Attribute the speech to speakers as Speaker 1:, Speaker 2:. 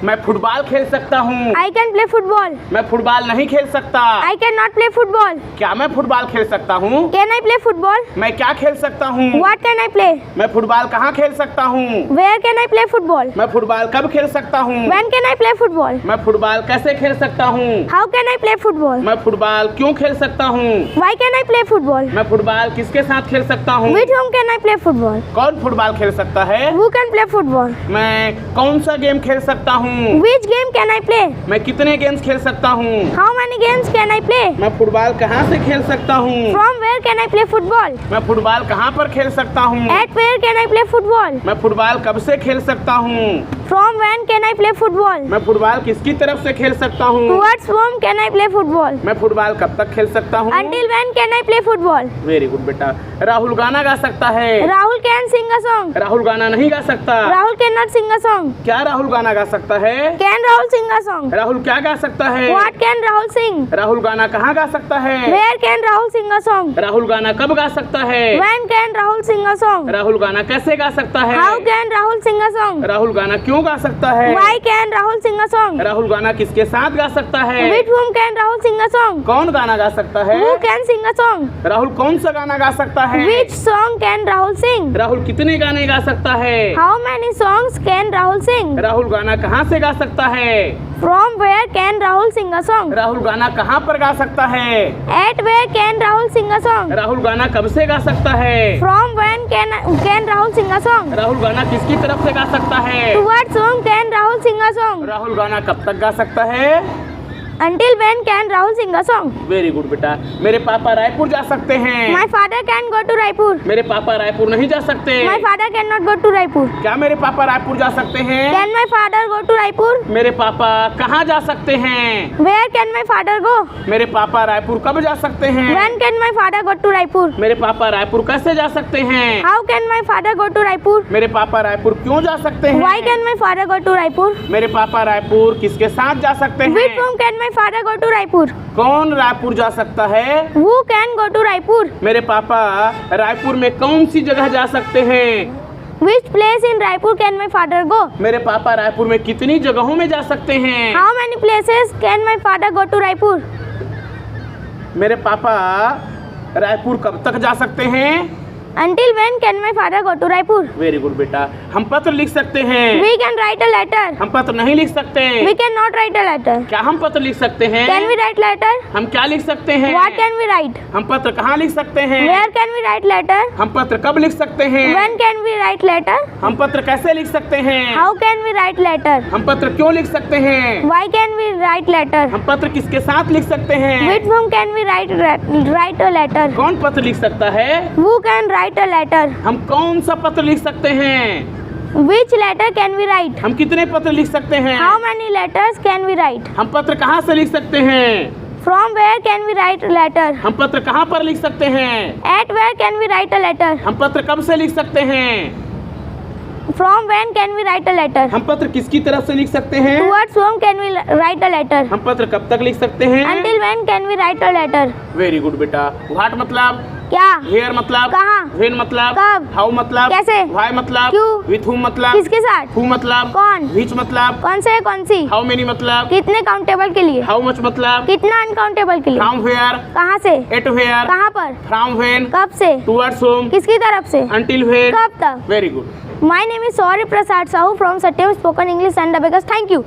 Speaker 1: मैं फुटबॉल खेल सकता हूँ।
Speaker 2: I can play football.
Speaker 1: मैं फुटबॉल नहीं खेल सकता।
Speaker 2: I cannot play football.
Speaker 1: क्या मैं फुटबॉल खेल सकता हूँ?
Speaker 2: Can I play football?
Speaker 1: मैं क्या खेल सकता हूँ?
Speaker 2: What can I play?
Speaker 1: मैं फुटबॉल कहाँ खेल सकता हूँ?
Speaker 2: Where can I play football?
Speaker 1: मैं फुटबॉल कब खेल सकता हूँ?
Speaker 2: When can I play football?
Speaker 1: मैं फुटबॉल कैसे खेल सकता हूँ?
Speaker 2: How can I play football?
Speaker 1: मैं फुटबॉल क्यों खेल सकता हूँ?
Speaker 2: Why can I play football?
Speaker 1: मैं फुटबॉल किसके साथ खेल सकता हूँ?
Speaker 2: With whom can I play football?
Speaker 1: कौन फुटबॉल खेल सकता है?
Speaker 2: Who can play football?
Speaker 1: मैं कौन सा गेम खेल सकता हूँ?
Speaker 2: Which game can I play?
Speaker 1: मैं कितने गेम्स खेल सकता हूँ?
Speaker 2: How many games can I play?
Speaker 1: मैं फुटबॉल कहाँ से खेल सकता हूँ?
Speaker 2: From where can I play football?
Speaker 1: मैं फुटबॉल कहाँ पर खेल सकता हूँ?
Speaker 2: At where can I play football?
Speaker 1: मैं फुटबॉल कब से खेल सकता हूँ?
Speaker 2: From when can I play football?
Speaker 1: मैं फुटबॉल किसकी तरफ से खेल सकता हूँ?
Speaker 2: Towards whom can I play football?
Speaker 1: मैं फुटबॉल कब तक खेल सकता हूँ?
Speaker 2: Until when can I play football?
Speaker 1: Very good बेटा। राहुल गाना गा सकता है।
Speaker 2: Rahul can sing a song.
Speaker 1: Rahul गाना नहीं गा सकता।
Speaker 2: Rahul cannot sing a song.
Speaker 1: क्या राहुल गाना गा सकता है?
Speaker 2: Can Rahul sing a song?
Speaker 1: Rahul क्या गा सकता है?
Speaker 2: What can Rahul sing?
Speaker 1: Rahul गाना कहाँ गा सकता है?
Speaker 2: Where can Rahul sing a song?
Speaker 1: Rahul गाना कब गा सकता है?
Speaker 2: When can Rahul sing a song?
Speaker 1: Rahul गाना कैसे गा सकता है?
Speaker 2: How can Rahul sing a song?
Speaker 1: Rahul गाना क्यों गा सकता है?
Speaker 2: Why can Rahul sing a song?
Speaker 1: Rahul गाना किसके साथ गा सकता है?
Speaker 2: With whom can Rahul sing a song?
Speaker 1: कौन गाना गा सकता है?
Speaker 2: Who can sing a song?
Speaker 1: Rahul कौन सा गाना गा सकता है?
Speaker 2: Which song can Rahul sing?
Speaker 1: Rahul कितने गाने गा सकता है?
Speaker 2: How many songs can Rahul sing?
Speaker 1: Rahul गाना कहाँ से गा सकता है?
Speaker 2: From where can Rahul sing a song?
Speaker 1: Rahul गाना कहाँ पर गा सकता है?
Speaker 2: At where can Rahul sing a song?
Speaker 1: Rahul गाना कब से गा सकता है?
Speaker 2: From when can Rahul sing a song?
Speaker 1: Rahul गाना किसकी तरफ से गा सकता है?
Speaker 2: Towards whom can Rahul sing a song?
Speaker 1: Rahul गाना कब तक गा सकता है?
Speaker 2: Until when can Rahul sing a song?
Speaker 1: Very good बेटा। मेरे पापा रायपुर जा सकते हैं।
Speaker 2: My father can go to Raipur.
Speaker 1: मेरे पापा रायपुर नहीं जा सकते।
Speaker 2: My father cannot go to Raipur.
Speaker 1: क्या मेरे पापा रायपुर जा सकते हैं?
Speaker 2: Can my father go to Raipur?
Speaker 1: मेरे पापा कहाँ जा सकते हैं?
Speaker 2: Where can my father go?
Speaker 1: मेरे पापा रायपुर कब जा सकते हैं?
Speaker 2: When can my father go to Raipur?
Speaker 1: मेरे पापा रायपुर कैसे जा सकते हैं?
Speaker 2: How can my father go to Raipur?
Speaker 1: मेरे पापा रायपुर क्यों जा सकते हैं?
Speaker 2: Why can my father go to Raipur?
Speaker 1: मेरे पापा रायपुर किसके साथ जा सकते
Speaker 2: With
Speaker 1: हैं?
Speaker 2: whom can my father go to Raipur?
Speaker 1: कौन रायपुर जा सकता है?
Speaker 2: Who can go to Raipur?
Speaker 1: मेरे पापा रायपुर में कौन सी जगह जा सकते हैं?
Speaker 2: Which place in Raipur can my father go?
Speaker 1: मेरे पापा रायपुर में कितनी जगहों में जा सकते हैं?
Speaker 2: How many places can my father go to Raipur?
Speaker 1: मेरे पापा रायपुर कब तक जा सकते हैं?
Speaker 2: Until when can my father go to Raipur?
Speaker 1: Very good बेटा। हम पत्र लिख सकते हैं।
Speaker 2: We can write a letter.
Speaker 1: हम पत्र नहीं लिख सकते।
Speaker 2: We cannot write a letter.
Speaker 1: क्या हम पत्र लिख सकते हैं?
Speaker 2: Can we write letter?
Speaker 1: हम क्या लिख सकते हैं?
Speaker 2: What can we write?
Speaker 1: हम पत्र कहाँ लिख सकते हैं?
Speaker 2: Where can we write letter?
Speaker 1: हम पत्र कब लिख सकते हैं?
Speaker 2: When can we write letter?
Speaker 1: हम पत्र कैसे लिख सकते हैं?
Speaker 2: How can we write letter?
Speaker 1: हम पत्र क्यों लिख सकते हैं?
Speaker 2: Why can we write letter?
Speaker 1: हम पत्र किसके साथ लिख सकते हैं?
Speaker 2: With whom can we write a letter?
Speaker 1: कौन पत्र लिख सकता है?
Speaker 2: Who can write a letter?
Speaker 1: हम कौन सा पत्र लिख सकते हैं?
Speaker 2: Which letter can we write?
Speaker 1: हम कितने पत्र लिख सकते हैं?
Speaker 2: How many letters can we write?
Speaker 1: हम पत्र कहाँ से लिख सकते हैं?
Speaker 2: From where can we write a letter?
Speaker 1: हम पत्र कहाँ पर लिख सकते हैं?
Speaker 2: At where can we write a letter?
Speaker 1: हम पत्र कब से लिख सकते हैं?
Speaker 2: From when can we write a letter?
Speaker 1: हम पत्र किसकी तरफ से लिख सकते हैं?
Speaker 2: Towards whom can we write a letter?
Speaker 1: हम पत्र कब तक लिख सकते हैं?
Speaker 2: Until when can we write a letter?
Speaker 1: Very good बेटा। व्हाट मतलब?
Speaker 2: क्या?
Speaker 1: वेयर मतलब?
Speaker 2: कहाँ?
Speaker 1: व्हेन मतलब?
Speaker 2: कब?
Speaker 1: हाउ मतलब?
Speaker 2: कैसे?
Speaker 1: व्हाई मतलब?
Speaker 2: क्यों?
Speaker 1: विथ हुम मतलब?
Speaker 2: किसके साथ?
Speaker 1: हु मतलब?
Speaker 2: कौन?
Speaker 1: व्हिच मतलब?
Speaker 2: कौन से कौन सी?
Speaker 1: हाउ मेनी मतलब?
Speaker 2: कितने काउंटेबल के लिए?
Speaker 1: हाउ मच मतलब?
Speaker 2: कितना अनकाउंटेबल के लिए?
Speaker 1: From where?
Speaker 2: कहाँ से?
Speaker 1: At where?
Speaker 2: कहाँ पर?
Speaker 1: From when?
Speaker 2: कब से?
Speaker 1: Towards home?
Speaker 2: किसकी तरफ से?
Speaker 1: Until when?
Speaker 2: कब तक?
Speaker 1: Very good.
Speaker 2: My name is Saurabh Prasad Sahu from Satyam Spoken English and Abacus. Thank you.